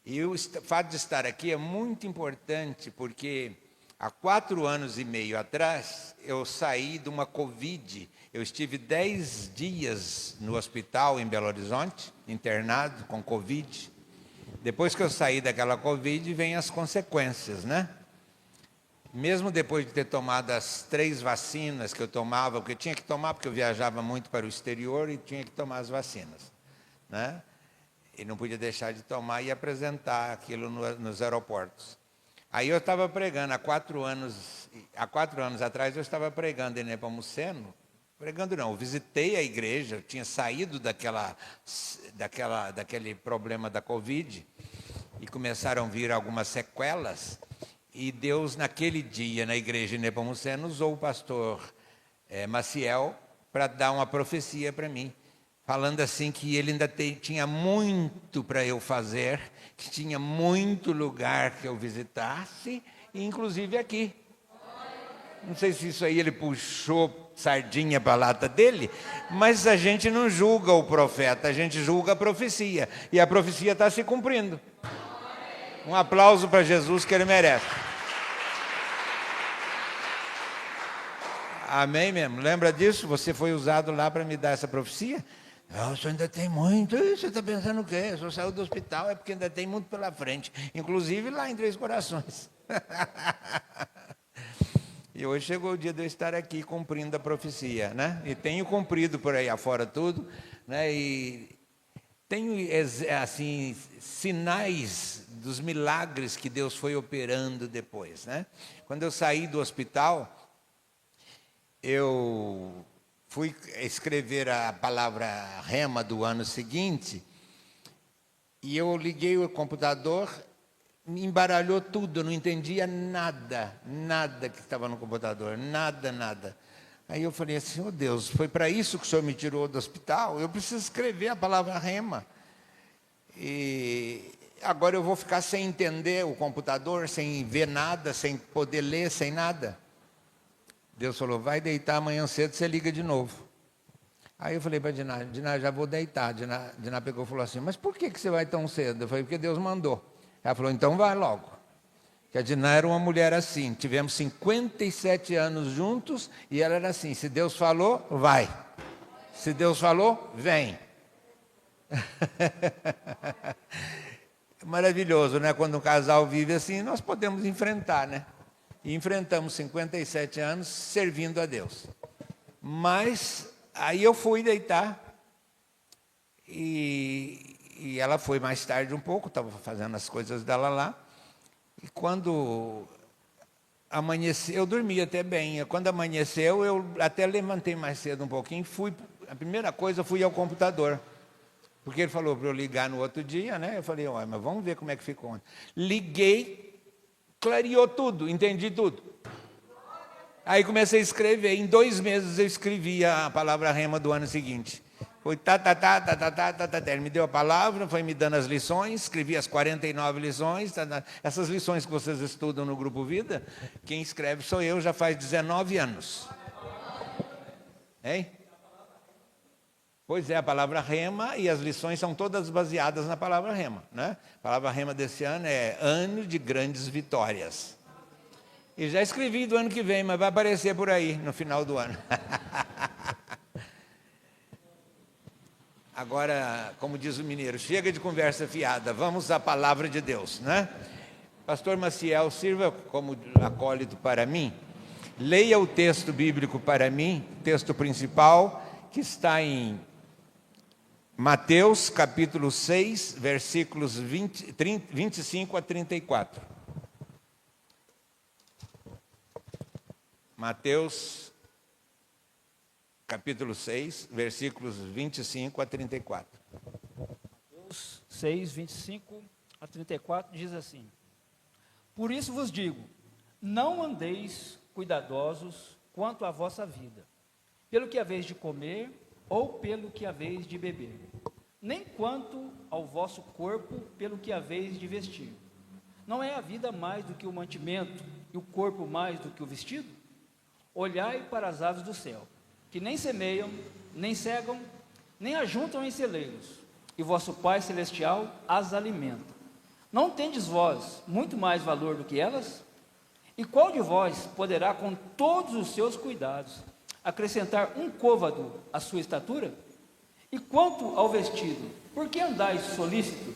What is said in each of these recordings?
E o fato de estar aqui é muito importante, porque há 4 anos e meio atrás, eu saí de uma Covid. Eu estive 10 dias no hospital em Belo Horizonte, internado com Covid. Depois que eu saí daquela Covid, vem as consequências, né? Mesmo depois de ter tomado as 3 vacinas que eu tomava, porque eu tinha que tomar, porque eu viajava muito para o exterior e tinha que tomar as vacinas, né? E não podia deixar de tomar e apresentar aquilo nos aeroportos. Aí eu estava pregando, há 4 anos atrás eu estava pregando em Nepomuceno. Pregando não, eu visitei a igreja, eu tinha saído daquele problema da Covid, e começaram a vir algumas sequelas, e Deus, naquele dia, na igreja de Nepomuceno, usou o pastor Maciel para dar uma profecia para mim, falando assim que ele ainda tinha muito para eu fazer, que tinha muito lugar que eu visitasse, inclusive aqui. Não sei se isso aí ele puxou sardinha para a lata dele, mas a gente não julga o profeta, a gente julga a profecia, e a profecia está se cumprindo. Um aplauso para Jesus, que ele merece. Amém mesmo? Lembra disso? Você foi usado lá para me dar essa profecia? O senhor ainda tem muito. Você está pensando o quê? O senhor saiu do hospital, é porque ainda tem muito pela frente, inclusive lá em Três Corações. E hoje chegou o dia de eu estar aqui cumprindo a profecia, né? E tenho cumprido por aí afora tudo, né? E tenho, assim, sinais dos milagres que Deus foi operando depois, né? Quando eu saí do hospital, eu fui escrever a palavra rema do ano seguinte, e eu liguei o computador, me embaralhou tudo, eu não entendia nada que estava no computador, nada. Aí eu falei assim, oh Deus, foi para isso que o Senhor me tirou do hospital? Eu preciso escrever a palavra rema. E agora eu vou ficar sem entender o computador, sem ver nada, sem poder ler, sem nada. Deus falou, vai deitar, amanhã cedo você liga de novo. Aí eu falei para a Diná, já vou deitar. Diná pegou e falou assim, mas por que você vai tão cedo? Eu falei, porque Deus mandou. Ela falou, então vai logo. Que a Diná era uma mulher assim, tivemos 57 anos juntos, e ela era assim, se Deus falou, vai. Se Deus falou, vem. Maravilhoso, né? Quando um casal vive assim, nós podemos enfrentar, né? E enfrentamos 57 anos servindo a Deus. Mas aí eu fui deitar, e ela foi mais tarde um pouco, estava fazendo as coisas dela lá, e quando amanheceu, eu dormi até bem, quando amanheceu, eu até levantei mais cedo um pouquinho, a primeira coisa, fui ao computador, porque ele falou para eu ligar no outro dia, né? Eu falei, mas vamos ver como é que ficou. Liguei, clareou tudo, entendi tudo. Aí comecei a escrever, em 2 meses eu escrevi a palavra rema do ano seguinte. Foi ele me deu a palavra, foi me dando as lições, escrevi as 49 lições, essas lições que vocês estudam no Grupo Vida, quem escreve sou eu, já faz 19 anos. Hein? Pois é, a palavra rema, e as lições são todas baseadas na palavra rema, né? A palavra rema desse ano é ano de grandes vitórias. E já escrevi do ano que vem, mas vai aparecer por aí, no final do ano. Agora, como diz o mineiro, chega de conversa fiada, vamos à palavra de Deus, né? Pastor Maciel, sirva como acólito para mim. Leia o texto bíblico para mim, texto principal, que está em Mateus, capítulo 6, versículos 25 a 34. Mateus, capítulo 6, versículos 25 a 34. Mateus 6, 25 a 34 diz assim: Por isso vos digo, não andeis cuidadosos quanto à vossa vida, pelo que haveis de comer ou pelo que haveis de beber, nem quanto ao vosso corpo, pelo que haveis de vestir. Não é a vida mais do que o mantimento, e o corpo mais do que o vestido? Olhai para as aves do céu, que nem semeiam, nem cegam, nem ajuntam em celeiros, e vosso Pai Celestial as alimenta. Não tendes vós muito mais valor do que elas? E qual de vós poderá, com todos os seus cuidados, acrescentar um côvado à sua estatura? E quanto ao vestido, por que andais solícitos?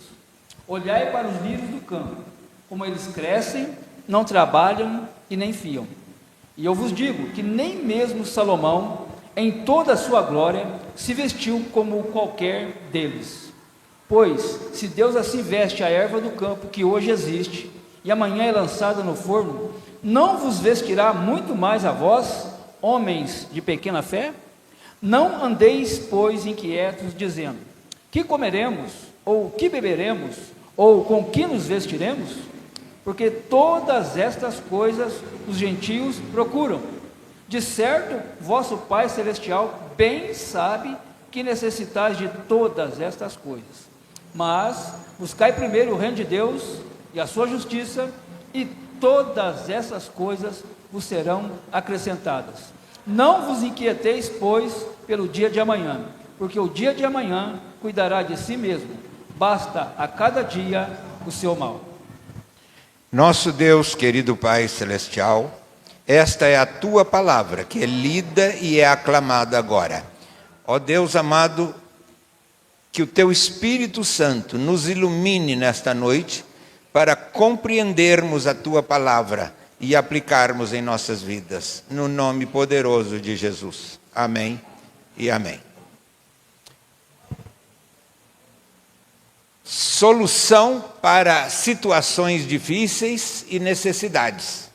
Olhai para os lírios do campo, como eles crescem, não trabalham e nem fiam. E eu vos digo que nem mesmo Salomão, em toda a sua glória, se vestiu como qualquer deles. Pois, se Deus assim veste a erva do campo que hoje existe, e amanhã é lançada no forno, não vos vestirá muito mais a vós, homens de pequena fé? Não andeis, pois, inquietos, dizendo: que comeremos, ou que beberemos, ou com que nos vestiremos? Porque todas estas coisas os gentios procuram. De certo, vosso Pai Celestial bem sabe que necessitais de todas estas coisas. Mas buscai primeiro o reino de Deus e a sua justiça, e todas essas coisas vos serão acrescentadas. Não vos inquieteis, pois, pelo dia de amanhã, porque o dia de amanhã cuidará de si mesmo. Basta a cada dia o seu mal. Nosso Deus, querido Pai Celestial, esta é a Tua palavra, que é lida e é aclamada agora. Ó Deus amado, que o Teu Espírito Santo nos ilumine nesta noite, para compreendermos a Tua palavra e aplicarmos em nossas vidas, no nome poderoso de Jesus. Amém e amém. Solução para situações difíceis e necessidades.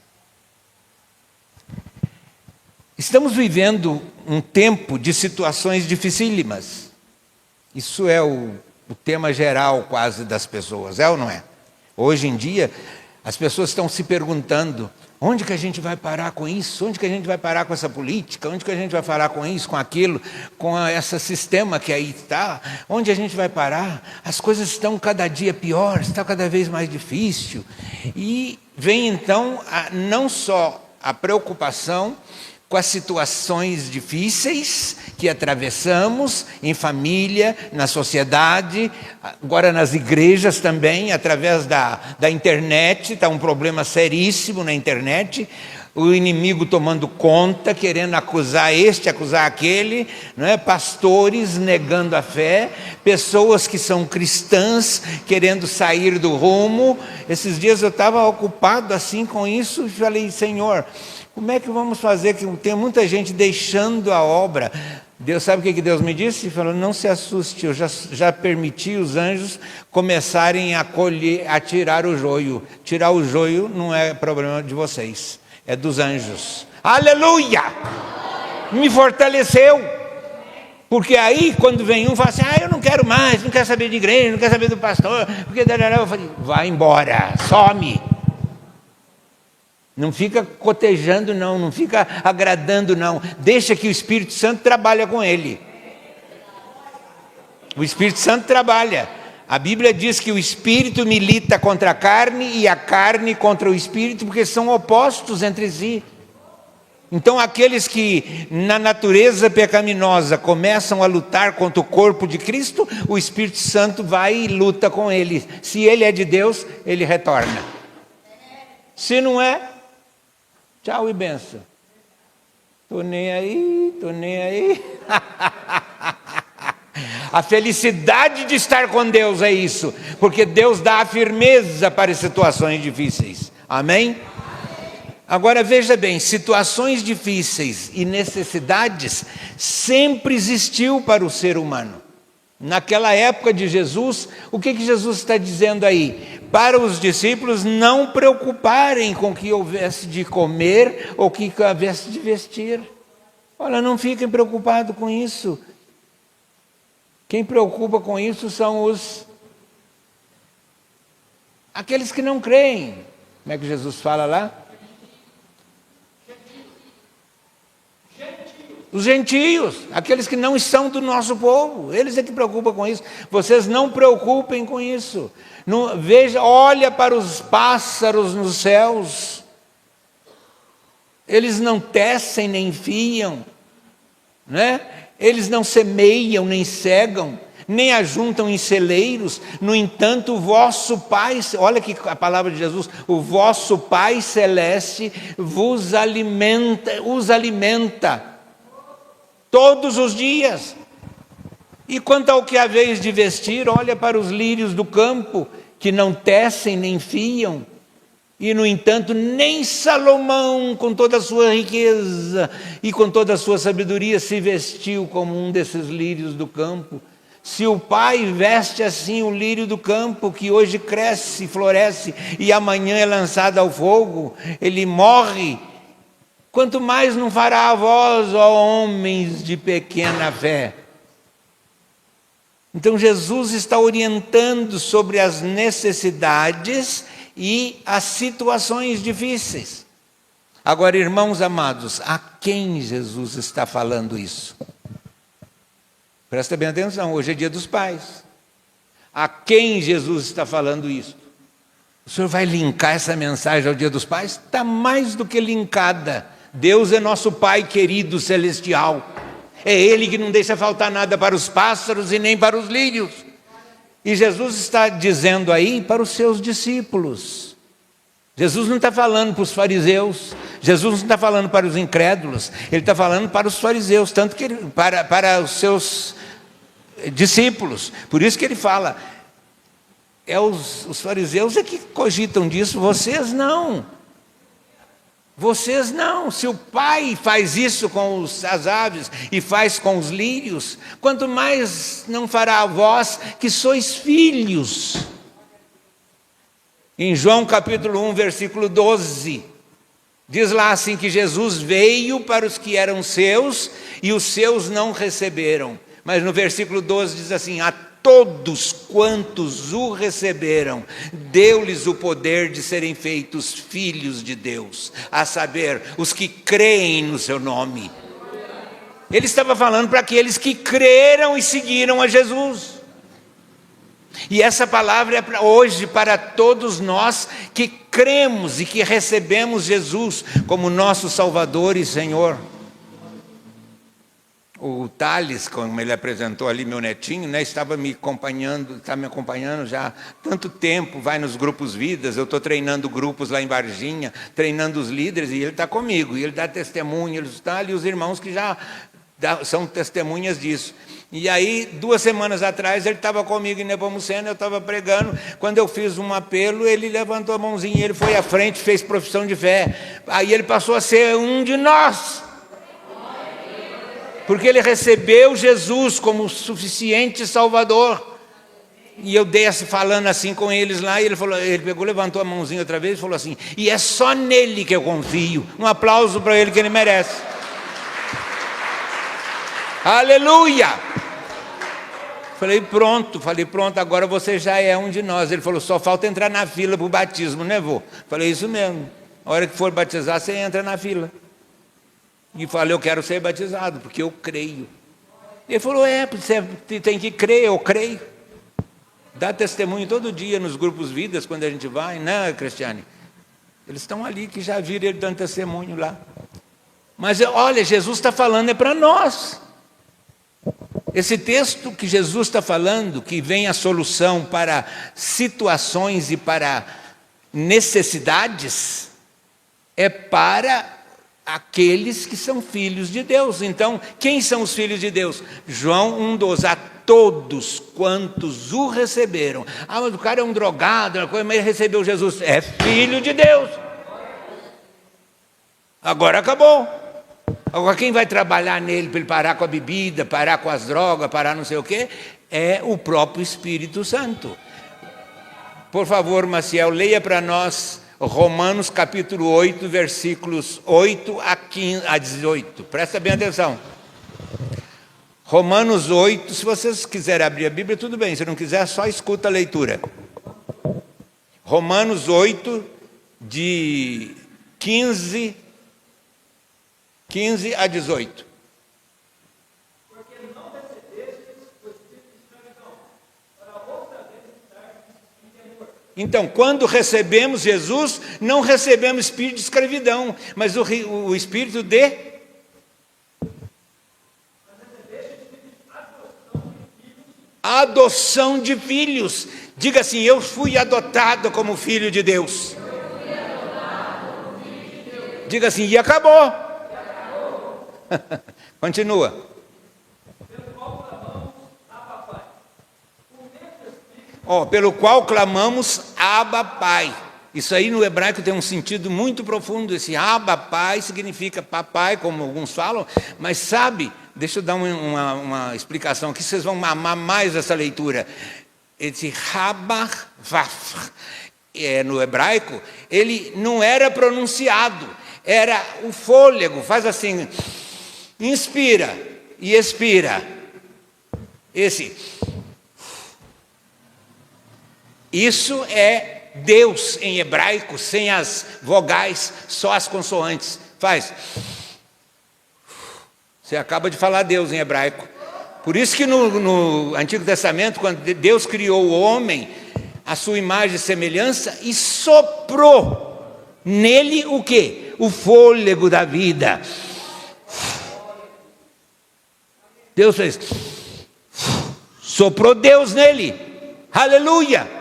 Estamos vivendo um tempo de situações dificílimas. Isso é o tema geral quase das pessoas, é ou não é? Hoje em dia, as pessoas estão se perguntando: onde que a gente vai parar com isso? Onde que a gente vai parar com essa política? Onde que a gente vai parar com isso, com aquilo, com esse sistema que aí está? Onde a gente vai parar? As coisas estão cada dia pior, está cada vez mais difícil. E vem então não só a preocupação com as situações difíceis que atravessamos em família, na sociedade, agora nas igrejas também, através da internet. Está um problema seríssimo na internet, o inimigo tomando conta, querendo acusar este, acusar aquele, não é? Pastores negando a fé, pessoas que são cristãs querendo sair do rumo. Esses dias eu estava ocupado assim com isso e falei: Senhor, como é que vamos fazer, que tem muita gente deixando a obra? Deus, sabe o que Deus me disse? Ele falou: não se assuste, eu já permiti os anjos começarem a colher, a tirar o joio. Tirar o joio não é problema de vocês, é dos anjos. Aleluia! Me fortaleceu. Porque aí quando vem um, fala assim: eu não quero mais, não quero saber de igreja, não quero saber do pastor, porque eu falei: vai embora, some. Não fica cotejando não, não fica agradando não, deixa que o Espírito Santo trabalhe com ele. O Espírito Santo trabalha. A Bíblia diz que o Espírito milita contra a carne e a carne contra o Espírito, porque são opostos entre si. Então aqueles que na natureza pecaminosa começam a lutar contra o corpo de Cristo, o Espírito Santo vai e luta com ele. Se ele é de Deus, ele retorna. Se não é, tchau e benção. Tô nem aí, tô nem aí. A felicidade de estar com Deus é isso, porque Deus dá a firmeza para situações difíceis. Amém? Agora veja bem, situações difíceis e necessidades sempre existiu para o ser humano. Naquela época de Jesus, o que Jesus está dizendo aí? Para os discípulos não preocuparem com o que houvesse de comer ou o que houvesse de vestir. Olha, não fiquem preocupados com isso. Quem preocupa com isso são aqueles que não creem. Como é que Jesus fala lá? Os gentios, aqueles que não são do nosso povo, eles é que preocupam com isso. Vocês não preocupem com isso. Não, veja, olha para os pássaros nos céus. Eles não tecem nem fiam, né? Eles não semeiam nem cegam. nem ajuntam em celeiros. No entanto, o vosso Pai, olha que a palavra de Jesus, o vosso Pai Celeste os alimenta todos os dias. E quanto ao que haveis de vestir, olha para os lírios do campo, que não tecem nem fiam, e no entanto nem Salomão, com toda a sua riqueza e com toda a sua sabedoria, se vestiu como um desses lírios do campo. Se o Pai veste assim o lírio do campo, que hoje cresce, floresce e amanhã é lançado ao fogo, ele morre, quanto mais não fará a vós, ó homens de pequena fé. Então Jesus está orientando sobre as necessidades e as situações difíceis. Agora, irmãos amados, a quem Jesus está falando isso? Presta bem atenção, hoje é dia dos pais. A quem Jesus está falando isso? O senhor vai linkar essa mensagem ao dia dos pais? Está mais do que linkada. Deus é nosso Pai querido celestial. É Ele que não deixa faltar nada para os pássaros e nem para os lírios. E Jesus está dizendo aí para os seus discípulos. Jesus não está falando para os fariseus. Jesus não está falando para os incrédulos. Ele está falando para os fariseus, tanto que para os seus discípulos. Por isso que ele fala, os fariseus é que cogitam disso, vocês não. Vocês não. Se o Pai faz isso com as aves e faz com os lírios, quanto mais não fará a vós que sois filhos. Em João capítulo 1, versículo 12, diz lá assim que Jesus veio para os que eram seus e os seus não receberam. Mas no versículo 12 diz assim, a todos quantos o receberam, deu-lhes o poder de serem feitos filhos de Deus, a saber, os que creem no seu nome. Ele estava falando para aqueles que creram e seguiram a Jesus. E essa palavra é hoje para todos nós que cremos e que recebemos Jesus como nosso Salvador e Senhor. O Thales, como ele apresentou ali, meu netinho, né, está me acompanhando já há tanto tempo, vai nos grupos Vidas, eu estou treinando grupos lá em Varginha, treinando os líderes, e ele está comigo, e ele dá testemunho, ele está ali, os irmãos que já são testemunhas disso. E aí, 2 semanas atrás, ele estava comigo em Nepomuceno, eu estava pregando, quando eu fiz um apelo, ele levantou a mãozinha, ele foi à frente, fez profissão de fé, aí ele passou a ser um de nós. Porque ele recebeu Jesus como suficiente Salvador. E eu desci falando assim com eles lá, e ele pegou, levantou a mãozinha outra vez e falou assim, e é só nele que eu confio. Um aplauso para ele que ele merece. Aleluia! Falei, pronto, agora você já é um de nós. Ele falou, só falta entrar na fila para o batismo, né, vô? Falei, isso mesmo. A hora que for batizar, você entra na fila. E falei, eu quero ser batizado, porque eu creio. Ele falou, você tem que crer, eu creio. Dá testemunho todo dia nos grupos Vidas, quando a gente vai, né, Cristiane? Eles estão ali, que já viram ele dando testemunho lá. Mas olha, Jesus está falando é para nós. Esse texto que Jesus está falando, que vem a solução para situações e para necessidades, é para aqueles que são filhos de Deus. Então, quem são os filhos de Deus? João 1,12, a todos quantos o receberam. Mas o cara é um drogado, mas ele recebeu Jesus, é filho de Deus. Agora acabou. Agora quem vai trabalhar nele para ele parar com a bebida, parar com as drogas, parar não sei o quê, é o próprio Espírito Santo. Por favor, Maciel, leia para nós Romanos capítulo 8, versículos 8 a 18. Presta bem atenção. Romanos 8, se vocês quiserem abrir a Bíblia, tudo bem. Se não quiser, só escuta a leitura. Romanos 8, de 15 a 18. Porque não recebestes o espírito de escravidão, para outra vez estar em temor. Então, quando recebemos Jesus, não recebemos espírito de escravidão, mas o espírito de... Adoção de filhos. Diga assim: eu fui adotado como filho de Deus. Diga assim: e acabou. Continua. Pelo qual clamamos Abba, Pai. Isso aí no hebraico tem um sentido muito profundo. Esse Abba, Pai, significa papai, como alguns falam, mas sabe, deixa eu dar uma explicação aqui, vocês vão amar mais essa leitura. Esse Abba, Vaf, no hebraico, ele não era pronunciado, era o fôlego, faz assim, inspira e expira. Isso é Deus em hebraico, sem as vogais, só as consoantes. Faz. Você acaba de falar Deus em hebraico. Por isso que no Antigo Testamento, quando Deus criou o homem, a sua imagem e semelhança, e soprou nele o quê? O fôlego da vida. Deus fez. Soprou Deus nele. Aleluia!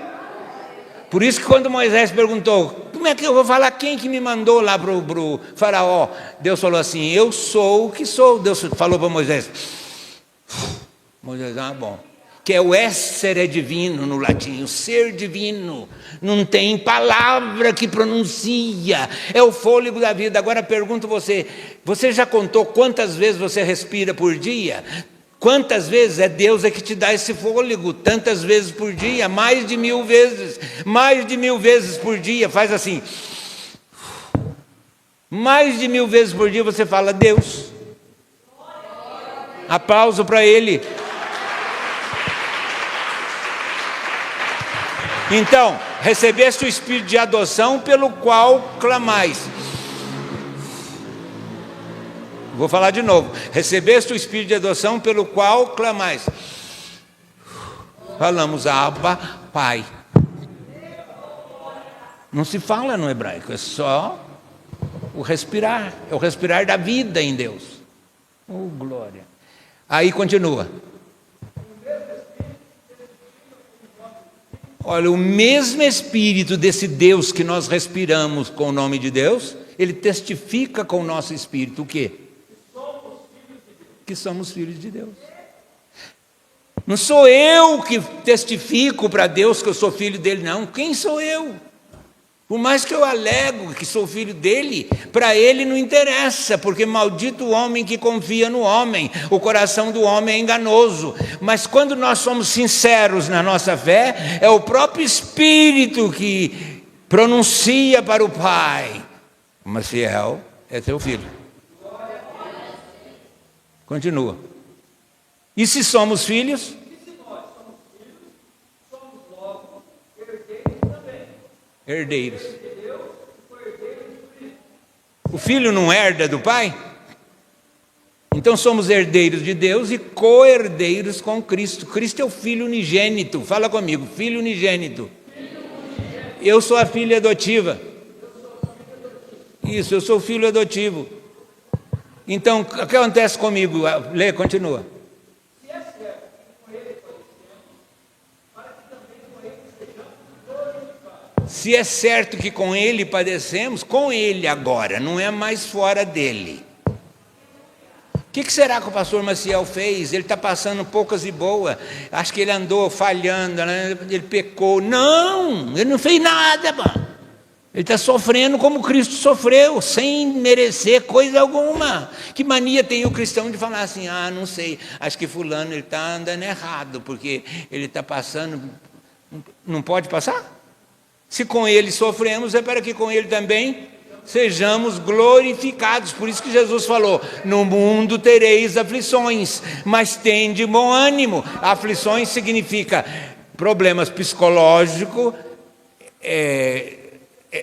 Por isso que quando Moisés perguntou, como é que eu vou falar, quem que me mandou lá para o faraó? Deus falou assim, eu sou o que sou. Deus falou para Moisés. Moisés, bom. Que é o esser é divino no latim, o ser divino. Não tem palavra que pronuncia. É o fôlego da vida. Agora pergunto você já contou quantas vezes você respira por dia? Quantas vezes Deus que te dá esse fôlego? Tantas vezes por dia, mais de 1000 vezes. Mais de 1000 vezes por dia, faz assim. Mais de 1000 vezes por dia você fala, Deus. Aplauso para Ele. Então, recebeste o Espírito de adoção pelo qual clamais. Vou falar de novo. Recebeste o Espírito de adoção pelo qual clamais. Falamos Abba, Pai. Não se fala no hebraico, é só o respirar. É o respirar da vida em Deus. Oh, glória. Aí continua. Olha, o mesmo Espírito desse Deus que nós respiramos com o nome de Deus, ele testifica com o nosso Espírito o quê? Que somos filhos de Deus. Não sou eu que testifico para Deus que eu sou filho dele, não. Quem sou eu? Por mais que eu alego que sou filho dele, para ele não interessa, porque maldito o homem que confia no homem, o coração do homem é enganoso. Mas quando nós somos sinceros na nossa fé, é o próprio Espírito que pronuncia para o Pai, mas fiel é teu filho. Continua. E se somos filhos? E se nós somos filhos, somos logo herdeiros também. Herdeiros. O filho não herda do pai? Então somos herdeiros de Deus e co-herdeiros com Cristo. Cristo é o filho unigênito. Fala comigo, filho unigênito. Eu sou a filha adotiva. Isso, eu sou o filho adotivo. Então, o que acontece comigo? Lê, continua. Se é certo que com ele padecemos, com ele agora, não é mais fora dele. O que será que o pastor Maciel fez? Ele está passando poucas e boas. Acho que ele andou falhando, né? Ele pecou. Não, ele não fez nada, mano. Ele está sofrendo como Cristo sofreu, sem merecer coisa alguma. Que mania tem o cristão de falar assim, não sei, acho que fulano está andando errado, porque ele está passando, não pode passar? Se com ele sofremos, é para que com ele também sejamos glorificados. Por isso que Jesus falou, no mundo tereis aflições, mas tende bom ânimo. Aflições significa problemas psicológicos,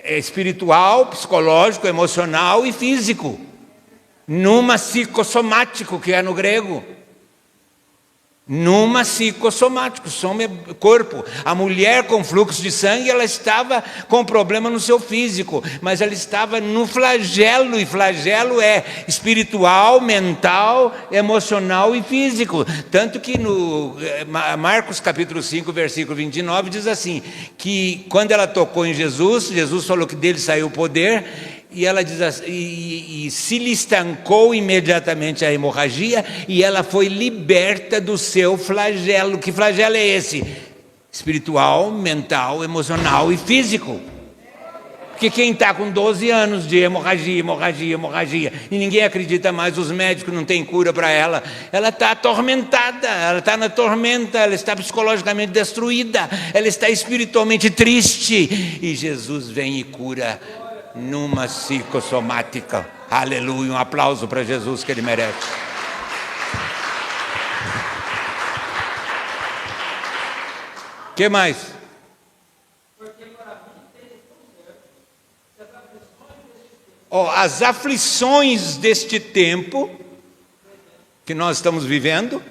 espiritual, psicológico, emocional e físico. Numa psicossomático, que é no grego. Numa psicossomático, soma é corpo. A mulher com fluxo de sangue, ela estava com problema no seu físico, mas ela estava no flagelo, e flagelo é espiritual, mental, emocional e físico. Tanto que no Marcos capítulo 5, versículo 29, diz assim, que quando ela tocou em Jesus, Jesus falou que dele saiu o poder, e ela diz assim, e se lhe estancou imediatamente a hemorragia, e ela foi liberta do seu flagelo. Que flagelo é esse? Espiritual, mental, emocional e físico. Porque quem está com 12 anos de hemorragia, e ninguém acredita mais, os médicos não têm cura para ela, ela está atormentada, ela está na tormenta, ela está psicologicamente destruída, ela está espiritualmente triste, e Jesus vem e cura numa psicossomática. Aleluia, um aplauso para Jesus, que ele merece. O que mais? As aflições deste tempo que nós estamos vivendo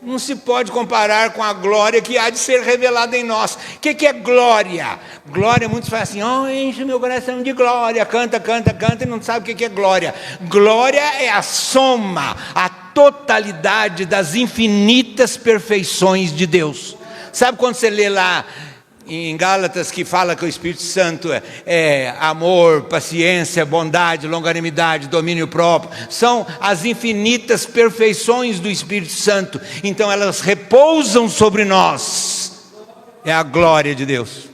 não se pode comparar com a glória que há de ser revelada em nós. O que é glória? Glória, muitos falam assim, enche meu coração de glória, canta, e não sabe o que é glória. Glória é a soma, a totalidade das infinitas perfeições de Deus. Sabe quando você lê lá em Gálatas que fala que o Espírito Santo é amor, paciência, bondade, longanimidade, domínio próprio, são as infinitas perfeições do Espírito Santo, então elas repousam sobre nós, é a glória de Deus.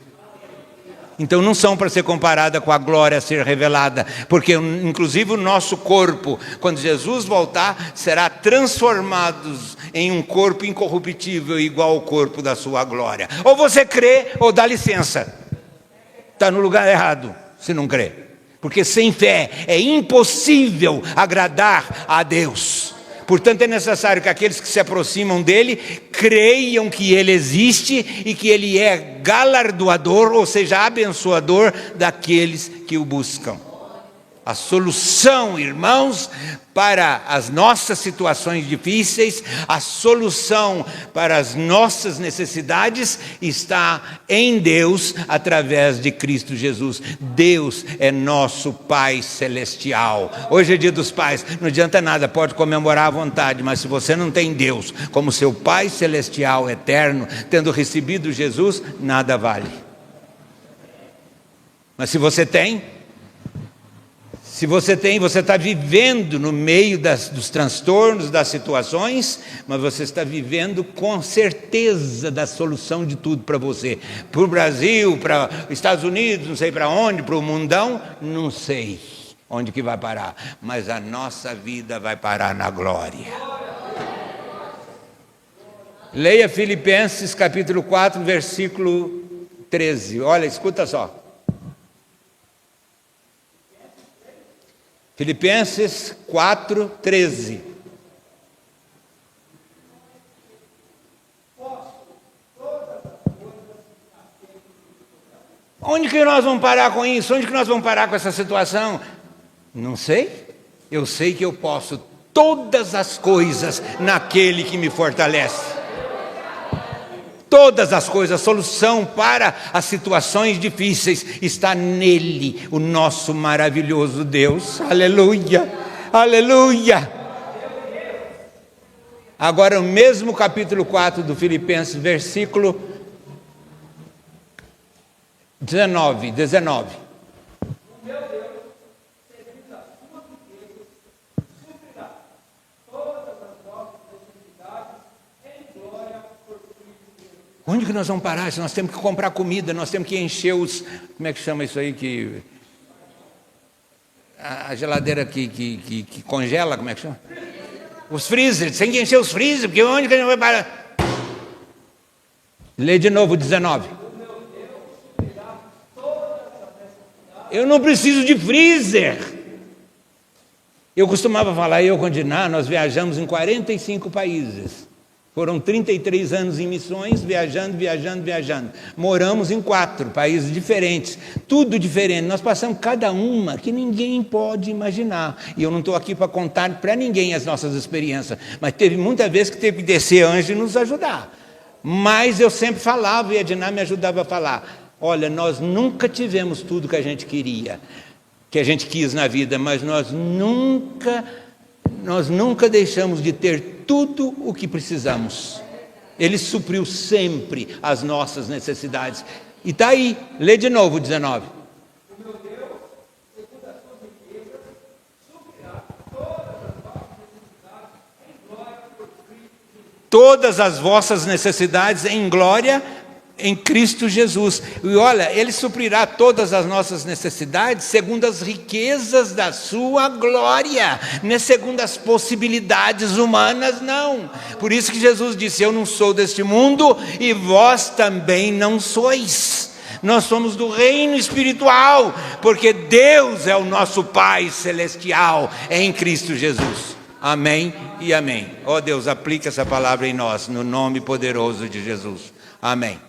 Então não são para ser comparada com a glória a ser revelada, porque inclusive o nosso corpo, quando Jesus voltar, será transformado em um corpo incorruptível, igual ao corpo da sua glória. Ou você crê, ou dá licença. Está no lugar errado, se não crê. Porque sem fé é impossível agradar a Deus. Portanto, é necessário que aqueles que se aproximam dele creiam que ele existe e que ele é galardoador, ou seja, abençoador daqueles que o buscam. A solução, irmãos, para as nossas situações difíceis, a solução para as nossas necessidades está em Deus, através de Cristo Jesus. Deus é nosso Pai Celestial. Hoje é dia dos pais, não adianta nada, pode comemorar à vontade, mas se você não tem Deus como seu Pai Celestial eterno, tendo recebido Jesus, nada vale. Mas se você tem, você está vivendo no meio dos transtornos, das situações, mas você está vivendo com certeza da solução de tudo para você. Para o Brasil, para os Estados Unidos, não sei para onde, para o mundão, não sei onde que vai parar, mas a nossa vida vai parar na glória. Leia Filipenses capítulo 4, versículo 13. Olha, escuta só. Filipenses 4, 13. Onde que nós vamos parar com isso? Onde que nós vamos parar com essa situação? Não sei. Eu sei que eu posso todas as coisas naquele que me fortalece. Todas as coisas, a solução para as situações difíceis está nele, o nosso maravilhoso Deus. Aleluia, aleluia. Agora o mesmo capítulo 4 do Filipenses, versículo 19. Onde que nós vamos parar? Se nós temos que comprar comida, nós temos que encher os... Como é que chama isso aí? A geladeira que congela, como é que chama? Os freezers, tem que encher os freezers, porque onde que a gente vai parar? Lê de novo 19. Eu não preciso de freezer. Eu costumava falar, eu com o Diná, nós viajamos em 45 países. Foram 33 anos em missões, viajando. Moramos em 4 países diferentes, tudo diferente. Nós passamos cada uma que ninguém pode imaginar. E eu não estou aqui para contar para ninguém as nossas experiências, mas teve muitas vezes que teve que descer anjo e nos ajudar. Mas eu sempre falava, e a Edna me ajudava a falar: olha, nós nunca tivemos tudo que a gente queria, que a gente quis na vida, mas nós nunca deixamos de ter tudo o que precisamos. Ele supriu sempre as nossas necessidades. E está aí, lê de novo o 19. O meu Deus, segundo as suas riquezas, suprirá todas as vossas necessidades em glória em Cristo Jesus. E olha, Ele suprirá todas as nossas necessidades segundo as riquezas da sua glória, não é segundo as possibilidades humanas, não. Por isso que Jesus disse: eu não sou deste mundo e vós também não sois. Nós somos do reino espiritual, porque Deus é o nosso Pai celestial em Cristo Jesus. Amém e amém. Ó Deus, aplica essa palavra em nós, no nome poderoso de Jesus. Amém.